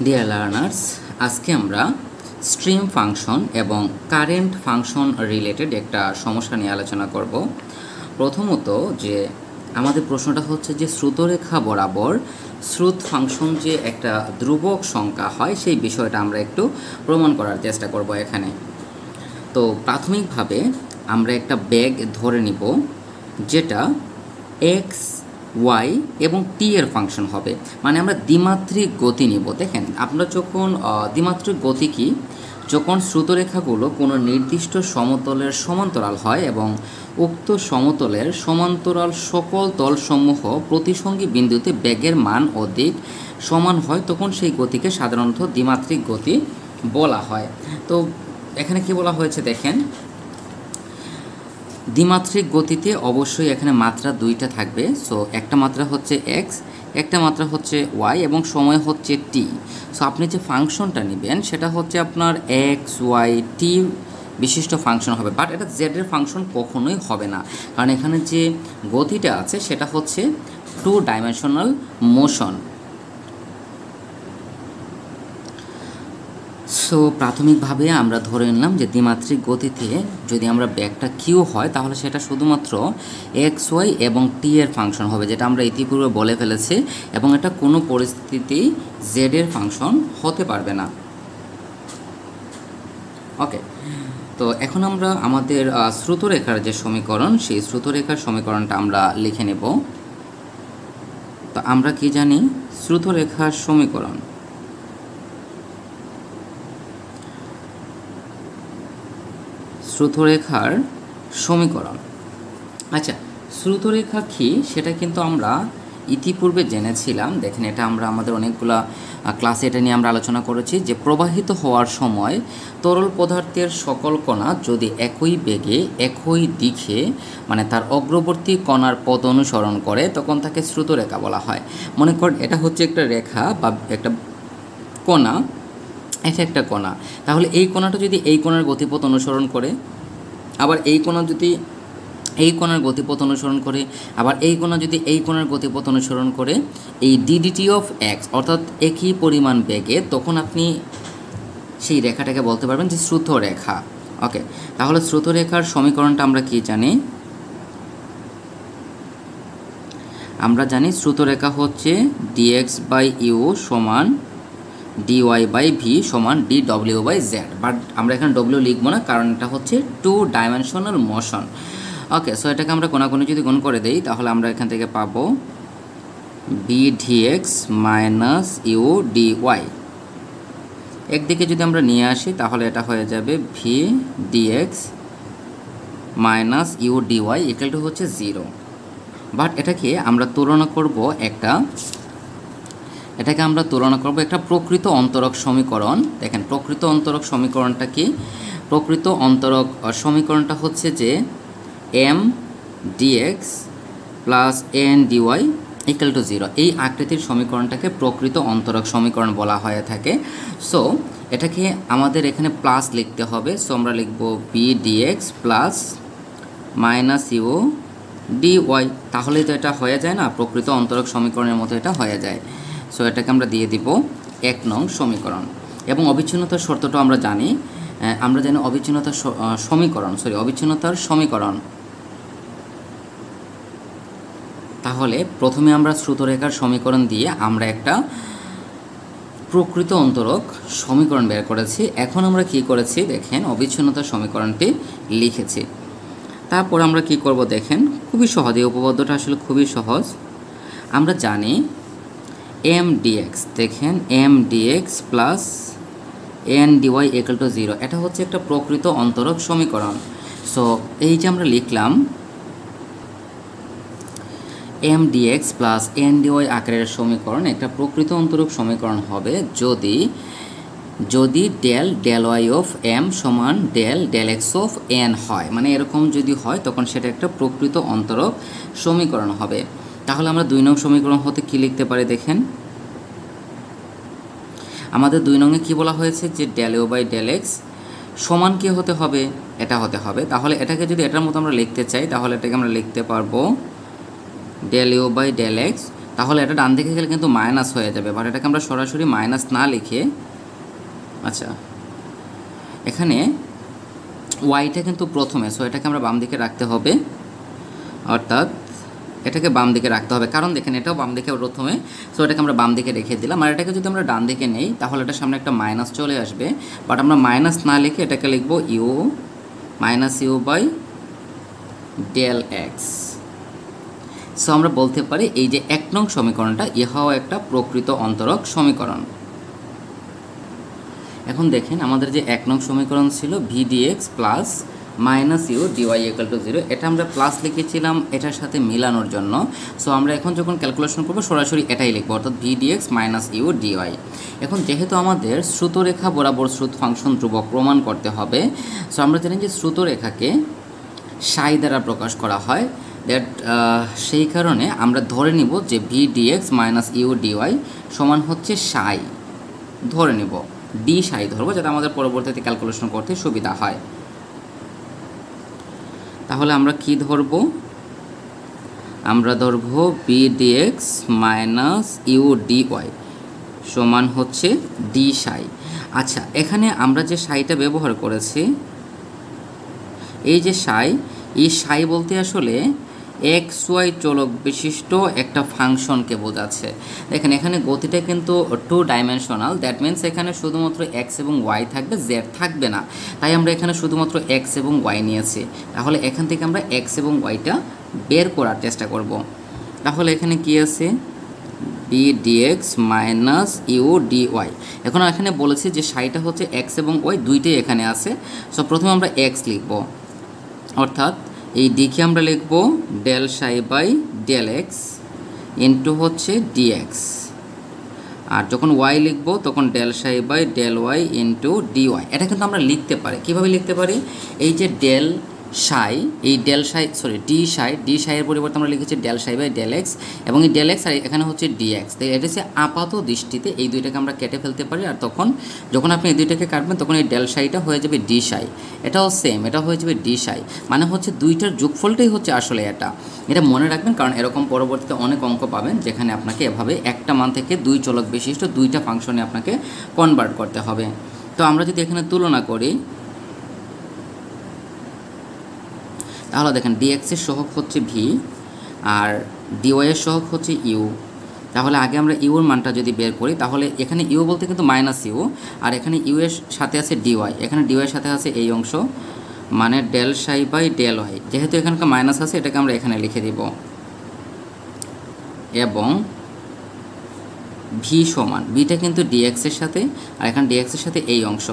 Dear learners, আজকে আমরা stream function এবং কারেন্ট ফাংশন রিলেটেড একটা সমস্যা নিয়ে আলোচনা করব। প্রথমত যে আমাদের প্রশ্নটা হচ্ছে যে শ্রুতরেখা বরাবর শ্রুত ফাংশন যে একটা ধ্রুবক সংখ্যা হয় সেই বিষয়টা আমরা একটু প্রমাণ করার চেষ্টা করব এখানে। তো প্রাথমিকভাবে আমরা একটা বেগ ধরে নিব যেটা এক্স ওয়াই এবং টি এর ফাংশন হবে, মানে আমরা দ্বিমাত্রিক গতি নিব। দেখেন, আমরা যখন দ্বিমাত্রিক গতি কি, যখন শ্রুতরেখাগুলো কোনো নির্দিষ্ট সমতলের সমান্তরাল হয় এবং উক্ত সমতলের সমান্তরাল সকল তলসমূহ প্রতিসঙ্গী বিন্দুতে বেগের মান ও দিক সমান হয়, তখন সেই গতিকে সাধারণত দ্বিমাত্রিক গতি বলা হয়। তো এখানে কি বলা হয়েছে দেখেন, দ্বিমাত্রিক গতিতে অবশ্যই এখানে মাত্রা দুইটা থাকবে। সো একটা মাত্রা হচ্ছে এক্স, একটা মাত্রা হচ্ছে ওয়াই এবং সময় হচ্ছে টি। সো আপনি যে ফাংশনটা নেবেন সেটা হচ্ছে আপনার এক্স ওয়াই টি বিশিষ্ট ফাংশন হবে, বাট এটা জেডের ফাংশন কখনোই হবে না, কারণ এখানে যে গতিটা আছে সেটা হচ্ছে 2 ডাইমেনশনাল মোশন। সো প্রাথমিকভাবে আমরা ধরে নিলাম যে দ্বিমাত্রিক গতিতে যদি আমরা বেগটা কিউ হয় তাহলে সেটা শুধুমাত্র এক্স ওয়াই এবং টি এর ফাংশন হবে, যেটা আমরা ইতিপূর্বে বলে ফেলেছি, এবং এটা কোনো পরিস্থিতিতেই জেড এর ফাংশন হতে পারবে না। ওকে, তো এখন আমরা আমাদের শ্রুতরেখার যে সমীকরণ, সেই শ্রুতরেখার সমীকরণটা আমরা লিখে নেব। তো আমরা কি জানি, শ্রুতরেখার সমীকরণ শ্রুতরেখার সমীকরণ। আচ্ছা, শ্রুতরেখা কি সেটা কিন্তু আমরা ইতিপূর্বে জেনেছিলাম। দেখেন, এটা আমরা আমাদের অনেকগুলা ক্লাসে এটা নিয়ে আমরা আলোচনা করেছি যে প্রবাহিত হওয়ার সময় তরল পদার্থের সকল কণা যদি একই বেগে একই দিকে, মানে তার অগ্রবর্তী কণার পথ অনুসরণ করে, তখন তাকে শ্রুতরেখা বলা হয়। মনে করেন এটা হচ্ছে একটা রেখা বা একটা কণা, এটা একটা কণা, তাহলে এই কণাটা যদি এই কণার গতিপথ অনুসরণ করে, আবার এই কণা যদি এই কণার গতিপথ অনুসরণ করে, আবার এই কণা যদি এই কণার গতিপথ অনুসরণ করে, এই ডিডিটি অফ এক্স অর্থাৎ একই পরিমাণ বেগে, তখন আপনি সেই রেখাটাকে বলতে পারবেন যে শ্রুতরেখা। ওকে, তাহলে শ্রুতরেখার সমীকরণটা আমরা কি জানি? আমরা জানি শ্রুতরেখা হচ্ছে ডিএক্স বাই ইউ সমান dy বাই ভি সমান dw বাই জেড, বাট আমরা এখানে ডব্লিউ লিখবো না, কারণ এটা হচ্ছে 2 ডাইমেনশনাল মোশন। ওকে, সো এটাকে আমরা কোনাকুনি যদি গুণ করে দেই তাহলে আমরা এখান থেকে পাবো B dx minus you dy. একদিকে যদি আমরা নিয়ে আসি তাহলে এটা হয়ে যাবে V dx minus you dy equal to হচ্ছে 0। বাট এটাকে আমরা তুলনা করব একটা প্রকৃত অন্তরক সমীকরণ। দেখেন, প্রকৃত অন্তরক সমীকরণটা কি? প্রকৃত অন্তরক সমীকরণটা হচ্ছে যে M dx plus N dy equal to 0। এই আকৃতির সমীকরণটাকে প্রকৃত অন্তরক সমীকরণ বলা হয়ে থাকে। সো এটাকে আমাদের এখানে প্লাস লিখতে হবে। সো আমরা লিখব B dx plus minus you dy, তাহলেই তো এটা হয়ে যায় না, প্রকৃত অন্তরক সমীকরণের মতো এটা হয়ে যায়। সো এটাকে আমরা দিয়ে দিব 1 নং সমীকরণ। এবং অবিচ্ছিন্নতার শর্তটা আমরা জানি অবিচ্ছিন্নতার সমীকরণ। তাহলে প্রথমে আমরা শ্রুতরেখার সমীকরণ দিয়ে আমরা একটা প্রকৃত অন্তরক সমীকরণ বের করেছি। এখন আমরা কি করেছি দেখেন, অবিচ্ছিন্নতার সমীকরণটি লিখেছি। তারপর আমরা কি করব দেখেন, খুবই সহজ, এই উপপাদ্যটা আসলে খুবই সহজ। আমরা জানি এম ডিএক্স, দেখেন M dx plus N dy equal to 0, এটা হচ্ছে একটা প্রকৃত অন্তরক সমীকরণ। সো এই যে আমরা লিখলাম M dx plus N dy আকারের সমীকরণ একটা প্রকৃত অন্তরক সমীকরণ হবে যদি ডেল ওয়াই অফ এম সমান ডেল এক্স অফ এন হয়, মানে এরকম যদি হয় তখন সেটা একটা প্রকৃত অন্তরক সমীকরণ হবে। তাহলে আমরা 2 নং সমীকরণ হতে কি লিখতে পারি দেখেন, আমাদের 2 নংয়ে কি বলা হয়েছে যে del you by del X সমান কি হতে হবে, এটা হতে হবে। তাহলে এটাকে যদি এটার মতো আমরা লিখতে চাই তাহলে এটাকে আমরা লিখতে পারবো del you by del x তাহলে এটা ডান দিকে গেলে কিন্তু মাইনাস হয়ে যাবে, বাট এটাকে আমরা সরাসরি মাইনাস না লিখে, আচ্ছা এখানে ওয়াইটা কিন্তু প্রথমে, সো এটাকে আমরা বাম দিকে রাখতে হবে, অর্থাৎ এটাকে বাম দিকে রাখতে হবে, কারণ দেখেন এটাও বাম দিকে প্রথমে, সো এটাকে আমরা বাম দিকে রেখে দিলাম। আর এটাকে যদি আমরা ডান দিকে নেই তাহলে এটার সামনে একটা মাইনাস চলে আসবে, বাট আমরা মাইনাস না লিখে এটাকে লিখব u minus u by del x. So আমরা বলতে পারি এই যে 1 নং সমীকরণটা ইহাও একটা প্রকৃত অন্তরক সমীকরণ। এখন দেখেন আমাদের যে 1 নং সমীকরণ ছিল v dx plus minus you dy equal to 0, এটা আমরা প্লাস লিখেছিলাম এটার সাথে মিলানোর জন্য। সো আমরা এখন যখন ক্যালকুলেশন করবো সরাসরি এটাই লিখবো, অর্থাৎ v dx minus you dy. এখন যেহেতু আমাদের শ্রুতরেখা বরাবর শ্রুত ফাংশন ধ্রুবক প্রমাণ করতে হবে, সো আমরা জানি যে শ্রুতরেখাকে সাই দ্বারা প্রকাশ করা হয়, দ্যাট সেই কারণে আমরা ধরে নিব যে v dx minus you dy সমান হচ্ছে সাই, ধরে নেব ডি সাই ধরবো, যাতে আমাদের পরবর্তীতে ক্যালকুলেশন করতে সুবিধা হয়। তাহলে আমরা কি ধরব? আমরা ধরব v dx minus you dy সমান হচ্ছে ডি সাই। আচ্ছা, এখানে আমরা যে সাইটা ব্যবহার করেছি, এই যে সাই, এই সাই বলতে আসলে এক্স ওয়াই চলক বিশিষ্ট একটা ফাংশনকে বোঝাচ্ছে। দেখেন এখানে গতিটা কিন্তু 2 ডাইমেনশনাল, দ্যাট মিনস এখানে শুধুমাত্র এক্স এবং ওয়াই থাকবে, জেড থাকবে না, তাই আমরা এখানে শুধুমাত্র এক্স এবং ওয়াই নিয়েছি। তাহলে এখান থেকে আমরা এক্স এবং ওয়াইটা বের করার চেষ্টা করব। তাহলে এখানে কি আছে? V dx minus you dy. এখন এখানে বলেছি যে সাইটা হচ্ছে এক্স এবং ওয়াই দুইটাই এখানে আছে। সো প্রথমে আমরা এক্স লিখব, অর্থাৎ এই ডিকে আমরা লিখব del psi by del x into হচ্ছে ডিএক্স, আর যখন ওয়াই লিখব তখন del psi by del y into dy. এটা কিন্তু আমরা লিখতে পারি, কীভাবে লিখতে পারি? এই যে ডেল সাই, এই ডেল সাই ডি সাইয়ের পরিবর্তে আমরা লিখেছি del psi by del x, এবং এই ডেল এক্স আর এখানে হচ্ছে ডিএক্স। তাই এটা হচ্ছে আপাত দৃষ্টিতে এই দুইটাকে আমরা কেটে ফেলতে পারি, আর তখন যখন আপনি এই দুইটাকে কাটবেন তখন এই ডেল সাইটা হয়ে যাবে ডি সাই, এটাও সেম, এটা হয়ে যাবে ডি সাই। মানে হচ্ছে দুইটার যোগফলটাই হচ্ছে আসলে এটা মনে রাখবেন, কারণ এরকম পরবর্তীতে অনেক অঙ্ক পাবেন যেখানে আপনাকে এভাবে একটা মান থেকে 2 চলক বিশিষ্ট 2টা ফাংশনে আপনাকে কনভার্ট করতে হবে। তো আমরা যদি এখানে তুলনা করি, তাহলে দেখেন ডিএক্সের সহগ হচ্ছে ভি আর ডিওয়াইয়ের সহগ হচ্ছে ইউ। তাহলে আগে আমরা ইউর মানটা যদি বের করি, তাহলে এখানে ইউ বলতে কিন্তু মাইনাস ইউ, আর এখানে ইউ এর সাথে আছে ডিওয়াই, এখানে ডিওয়াইয়ের সাথে আছে এই অংশ, মানে del psi by del Y. যেহেতু এখানকার মাইনাস আছে এটাকে আমরা এখানে লিখে দিব, এবং ভি সমান, বিটা কিন্তু ডিএক্সের সাথে আর এখানে ডিএক্সের সাথে এই অংশ,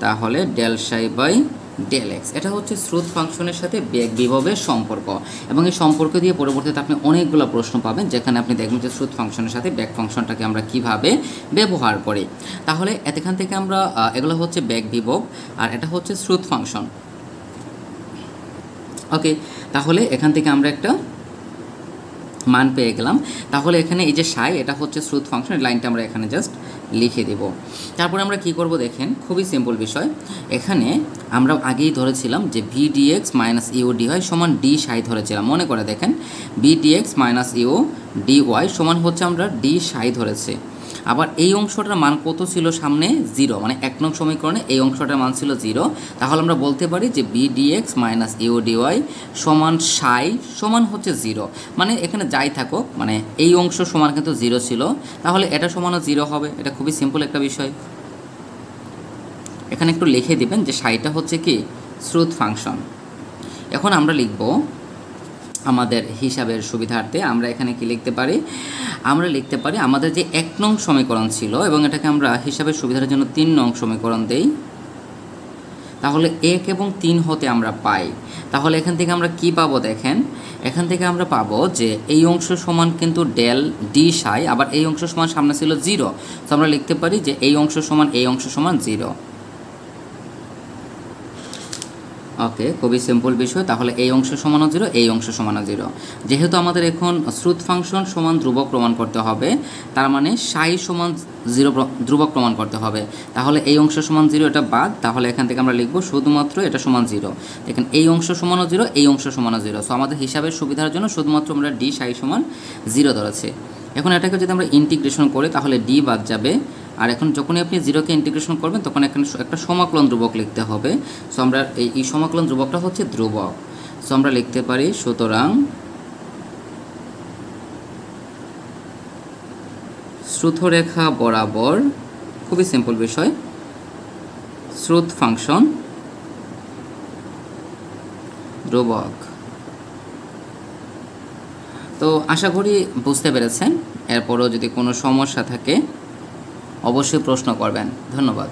তাহলে del psi by del x. এটা হচ্ছে শ্রুত ফাংশনের সাথে বেগ বিভবের সম্পর্ক, এবং এই সম্পর্ক দিয়ে পরবর্তীতে আপনি অনেকগুলো প্রশ্ন পাবেন যেখানে আপনি দেখবেন যে শ্রুত ফাংশনের সাথে বেগ ফাংশনটাকে আমরা কিভাবে ব্যবহার করি। তাহলে এখান থেকে আমরা এগুলো হচ্ছে বেগ বিভব, আর এটা হচ্ছে শ্রুত ফাংশন। ওকে, তাহলে এখান থেকে আমরা একটা মান পেয়ে গেলাম। তাহলে এখানে এই যে সাই, এটা হচ্ছে শ্রুত ফাংশন, লাইনটা আমরা এখানে জাস্ট লিখে দেব। তারপরে আমরা কি করব দেখেন, খুবই সিম্পল বিষয়। এখানে আমরা আগেই ধরেছিলাম যে v dx minus you dy সমান ডি সাই ধরেছিলাম, মনে করে দেখেন v dx minus you dy সমান হচ্ছে আমরা ডি সাই ধরেছি। আবার এই অংশটার মান কত ছিল সামনে? 0, মানে 1 নং সমীকরণে এই অংশটার মান ছিল 0। তাহলে আমরা বলতে পারি যে v dx minus you dy সমান সাই সমান হচ্ছে 0, মানে এখানে যাই থাকুক, মানে এই অংশ সমান কিন্তু 0 ছিল, তাহলে এটা সমানও 0 হবে। এটা খুবই সিম্পল একটা বিষয়। এখানে একটু লিখে দিবেন যে সাইটা হচ্ছে কি শ্রুত ফাংশন। এখন আমরা লিখব আমাদের হিসাবের সুবিধার্থে, আমরা এখানে কি লিখতে পারি? আমরা লিখতে পারি আমাদের যে 1 নং সমীকরণ ছিল, এবং এটাকে আমরা হিসাবের সুবিধার জন্য 3 নং সমীকরণ দেই। তাহলে 1 এবং 3 হতে আমরা পাই। তাহলে এখান থেকে আমরা কি পাবো দেখেন, এখান থেকে আমরা পাবো যে এই অংশ সমান কিন্তু ডেল ডি সাই, আবার এই অংশ সমান সামনে ছিল 0, তো আমরা লিখতে পারি যে এই অংশ সমান এই অংশ সমান 0। ওকে, খুবই সিম্পল বিষয়। তাহলে এই অংশ সমানও 0, এই অংশ সমানও 0। যেহেতু আমাদের এখন শ্রুত ফাংশন সমান ধ্রুবক প্রমাণ করতে হবে, তার মানে সাই সমান 0 ধ্রুবক প্রমাণ করতে হবে। তাহলে এই অংশ সমান 0 এটা বাদ, তাহলে এখান থেকে আমরা লিখব শুধুমাত্র এটা সমান 0। দেখেন এই অংশ সমানও 0, এই অংশ সমানও 0। সো আমাদের হিসাবের সুবিধার জন্য শুধুমাত্র আমরা ডি সাই সমান 0 ধরেছি। এখন এটাকে যদি আমরা ইন্টিগ্রেশন করি তাহলে ডি বাদ যাবে, আর এখন যখনই আপনি জিরোকে ইন্টিগ্রেশন করবেন তখন এখানে একটা সমাকলন ধ্রুবক লিখতে হবে। সো আমরা এই সমাকলন ধ্রুবকটা হচ্ছে ধ্রুবক। সো আমরা লিখতে পারি সুতরাং শ্রুতরেখা বরাবর, খুবই সিম্পল বিষয়, শ্রুত ফাংশন ধ্রুবক। তো আশা করি বুঝতে পেরেছেন। এরপরও যদি কোনো সমস্যা থাকে অবশ্যই প্রশ্ন করবেন। ধন্যবাদ।